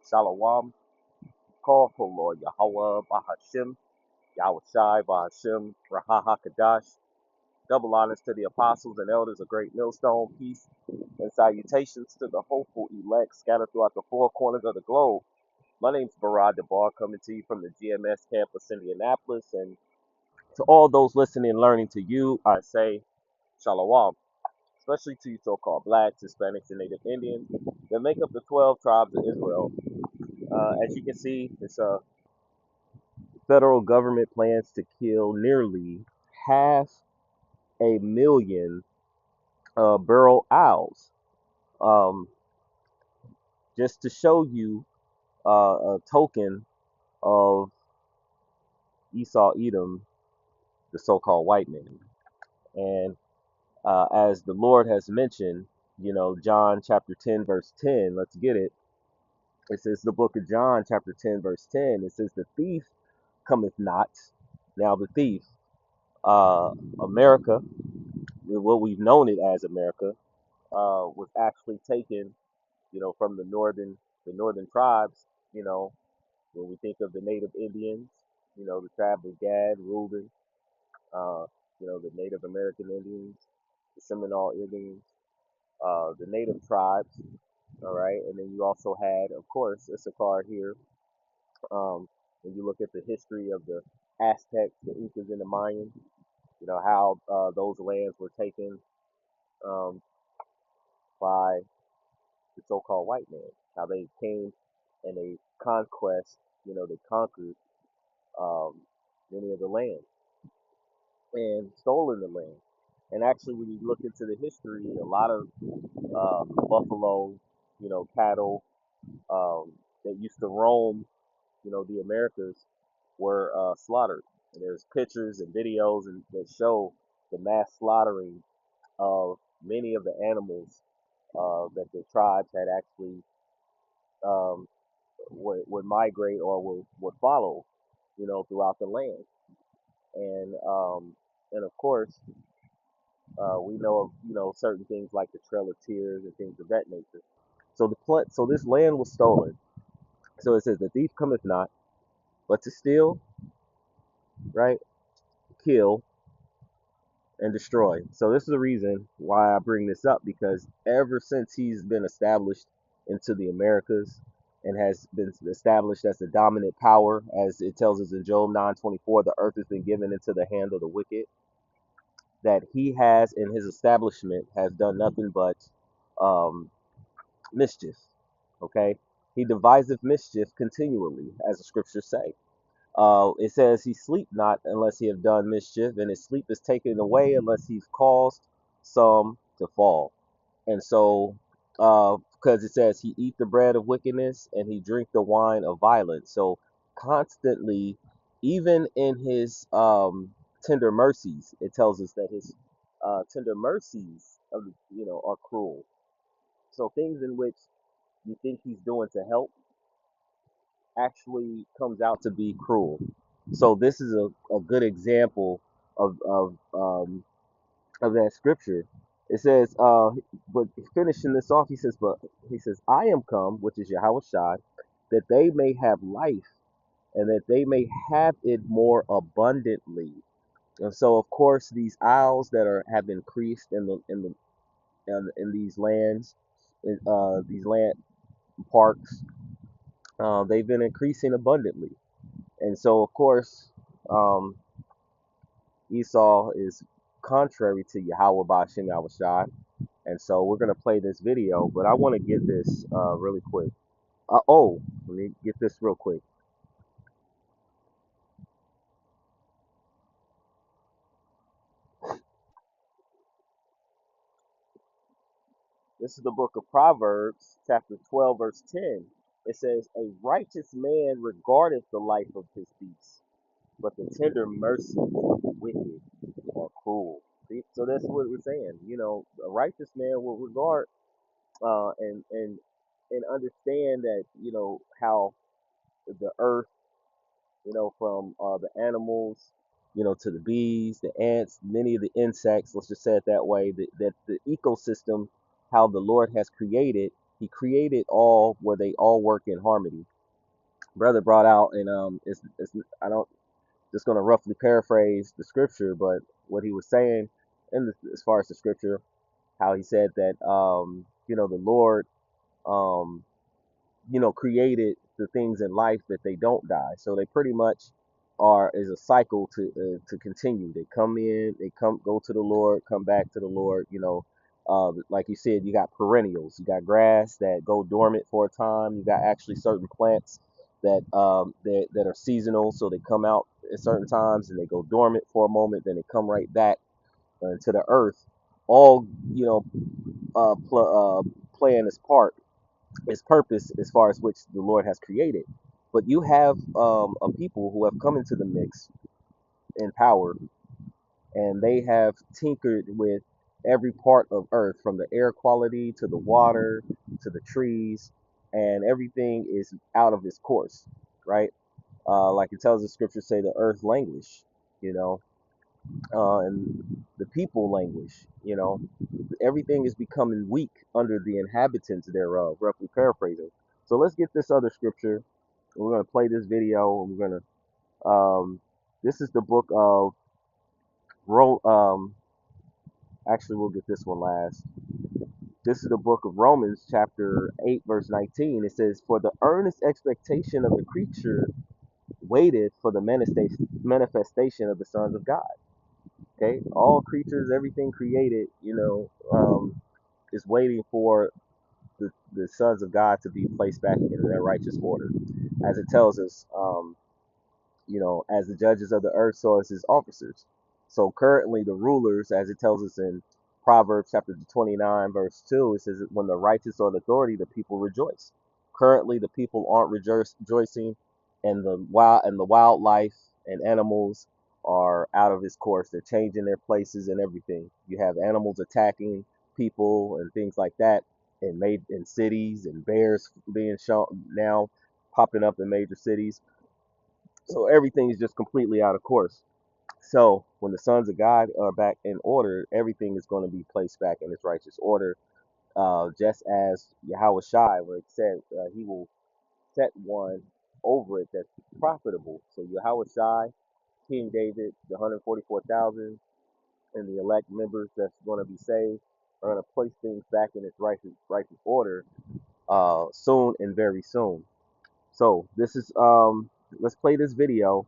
Shalom, call for Lord Yahweh Bahashim, Yahweh Shai Bahashim, Rahaha Kadash. Double honors to the apostles and elders of Great Millstone, peace and salutations to the hopeful elect scattered throughout the four corners of the globe. My name's Barad Debar, coming to you from the GMS campus, Indianapolis, and to all those listening and learning to you, I say Shalom, especially to you so-called blacks, Hispanics, and Native Indians that make up the 12 tribes of Israel. As you can see, it's a federal government plans to kill nearly 500,000 burrow owls. Um, just to show you a token of Esau Edom, the so-called white man. And as the Lord has mentioned, John chapter 10, verse 10, let's get it. It says, the book of John chapter 10, verse 10, it says, the thief cometh not. Now the thief, America, what we've known it as America, was actually taken, from the northern tribes. When we think of the native Indians, the tribe of Gad, Reuben, uh, the Native American Indians, the Seminole Indians, the native tribes, all right, and then you also had, of course, Issachar here. When you look at the history of the Aztecs, the Incas, and the Mayans, how those lands were taken um, by the so-called white man, how they came and they conquest, they conquered um, many of the land and stolen the land. And actually, when you look into the history, a lot of buffalo, cattle that used to roam, the Americas were slaughtered. And there's pictures and videos that show the mass slaughtering of many of the animals that the tribes had actually um, would migrate or would follow, throughout the land. And of course, we know of certain things like the Trail of Tears and things of that nature. So this land was stolen. So it says the thief cometh not, but to steal, right, kill, and destroy. So this is the reason why I bring this up, because ever since he's been established into the Americas and has been established as the dominant power, as it tells us in Job 9:24, the earth has been given into the hand of the wicked, that he has in his establishment has done nothing but um, mischief. Okay, he deviseth mischief continually, as the scriptures say. It says he sleep not unless he have done mischief, and his sleep is taken away unless he's caused some to fall. And so, because it says he eat the bread of wickedness and he drink the wine of violence. So constantly, even in his tender mercies, it tells us that his tender mercies are cruel. So things in which you think he's doing to help actually comes out to be cruel. So this is a good example of that scripture. It says, but finishing this off, he says, I am come, which is Yahweh Shai, that they may have life and that they may have it more abundantly. And so, of course, these isles that have increased in these lands, these land parks, they've been increasing abundantly. And so, of course, um, Esau is contrary to Yahweh Bashim Yahweh Shai. And so we're going to play this video, but I want to get this really quick. Let me get this real quick. This is the book of Proverbs, chapter 12, verse 10. It says, a righteous man regardeth the life of his beast, but the tender mercy of the wicked are cruel. See? So that's what we're saying. A righteous man will regard and understand that, how the earth, from the animals, to the bees, the ants, many of the insects, let's just say it that way, that the ecosystem, how the Lord has created, He created all where they all work in harmony. Brother brought out, and it's I don't just going to roughly paraphrase the scripture, but what he was saying, as far as the scripture, how he said that the Lord um, created the things in life that they don't die. So they pretty much are is a cycle to continue. They come in, they go to the Lord, come back to the Lord. Like you said, you got perennials. You got grass that go dormant for a time. You got actually certain plants that are seasonal, so they come out at certain times and they go dormant for a moment, then they come right back to the earth. All playing its part, its purpose as far as which the Lord has created. But you have a people who have come into the mix in power, and they have tinkered with every part of earth, from the air quality to the water to the trees, and everything is out of its course, right? Like it tells the scriptures, say the earth languish, you know, and the people languish, everything is becoming weak under the inhabitants thereof, roughly paraphrasing. So let's get this other scripture. We're going to play this video. And we're going to, this is the book of, actually, we'll get this one last. This is the book of Romans, chapter 8, verse 19. It says, "For the earnest expectation of the creature waited for the manifestation of the sons of God." Okay, all creatures, everything created, is waiting for the sons of God to be placed back in their righteous order, as it tells us. As the judges of the earth, so as his officers. So currently, the rulers, as it tells us in Proverbs chapter 29, verse 2, it says, "When the righteous are in authority, the people rejoice." Currently, the people aren't rejoicing, and the wildlife and animals are out of its course. They're changing their places and everything. You have animals attacking people and things like that, and made in cities, and bears being shown now popping up in major cities. So everything is just completely out of course. So when the sons of God are back in order, everything is going to be placed back in its righteous order. Just as Yahweh Shai, where it said he will set one over it that's profitable. So Yahweh Shai, King David, the 144,000, and the elect members that's going to be saved are going to place things back in its righteous order soon and very soon. So this is let's play this video,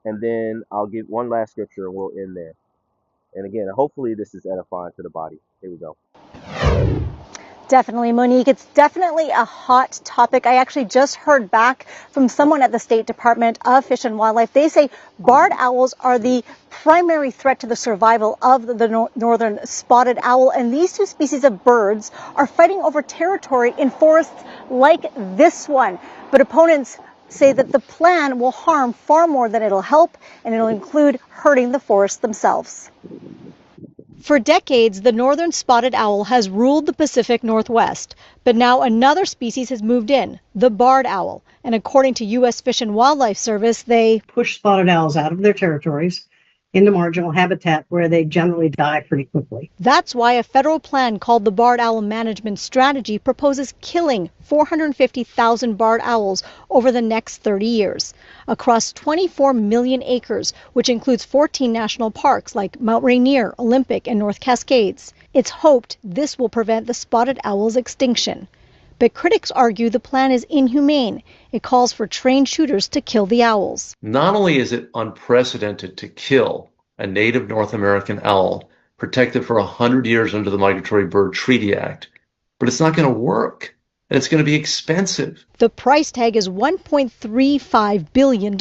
and then I'll give one last scripture and we'll end there. And again, hopefully this is edifying to the body. Here we go. Definitely, Monique. It's definitely a hot topic. I actually just heard back from someone at the State Department of Fish and Wildlife. They say barred owls are the primary threat to the survival of the northern spotted owl. And these two species of birds are fighting over territory in forests like this one. But opponents say that the plan will harm far more than it'll help, and it'll include hurting the forests themselves. For decades, the northern spotted owl has ruled the Pacific Northwest, but now another species has moved in, the barred owl. And according to U.S. Fish and Wildlife Service, they push spotted owls out of their territories into marginal habitat where they generally die pretty quickly. That's why a federal plan called the Barred Owl Management Strategy proposes killing 450,000 barred owls over the next 30 years across 24 million acres, which includes 14 national parks like Mount Rainier, Olympic, and North Cascades. It's hoped this will prevent the spotted owl's extinction. But critics argue the plan is inhumane. It calls for trained shooters to kill the owls. Not only is it unprecedented to kill a native North American owl protected for 100 years under the Migratory Bird Treaty Act, but it's not going to work, and it's going to be expensive. The price tag is $1.35 billion.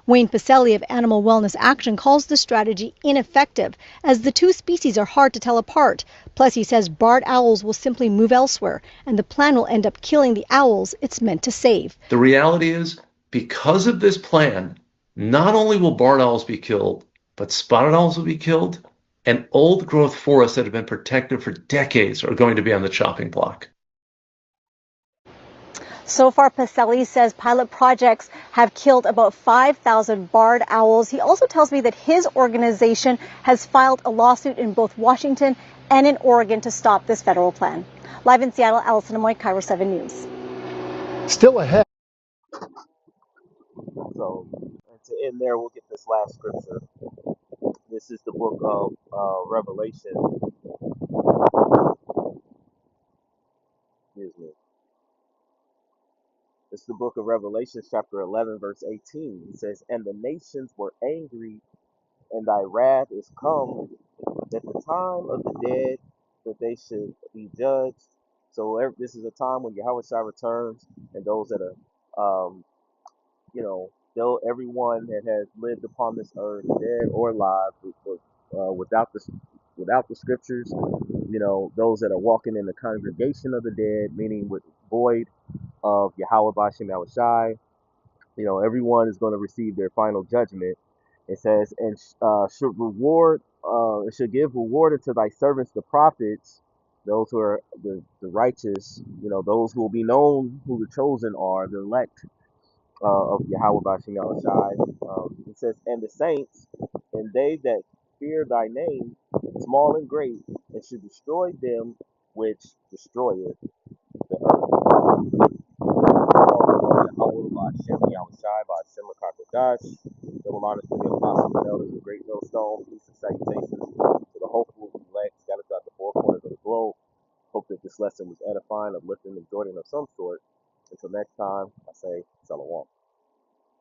Wayne Pacelli of Animal Wellness Action calls the strategy ineffective, as the two species are hard to tell apart. Plus, he says barred owls will simply move elsewhere, and the plan will end up killing the owls it's meant to save. The reality is, because of this plan, not only will barred owls be killed, but spotted owls will be killed, and old-growth forests that have been protected for decades are going to be on the chopping block. So far, Pacelli says pilot projects have killed about 5,000 barred owls. He also tells me that his organization has filed a lawsuit in both Washington and in Oregon to stop this federal plan. Live in Seattle, Allison Amoy, KIRO 7 News. Still ahead. So, and to end there, we'll get this last scripture. This is the book of Revelation. Excuse me. It's the book of Revelation, chapter 11, verse 18. It says, "And the nations were angry, and thy wrath is come, at the time of the dead, that they should be judged." So this is a time when Yahweh Shai returns, and those that are, though everyone that has lived upon this earth, dead or alive, without the scriptures, those that are walking in the congregation of the dead, meaning with void of Yahweh Bashem Yahweh Shai, everyone is going to receive their final judgment. It says, and it should give reward unto thy servants, the prophets, those who are the righteous, those who will be known who the chosen are, the elect of Yahweh Bashem Yahweh Shai. It says, and the saints, and they that fear thy name, small and great, and should destroy them which destroyeth the earth. Double honors to the apostles and elders of Great Millstone. Peace and salutations to the hopeful elect scattered throughout the four corners of the globe. Hope that this lesson was edifying, uplifting, exhorting of some sort. Until next time, I say, Shalom.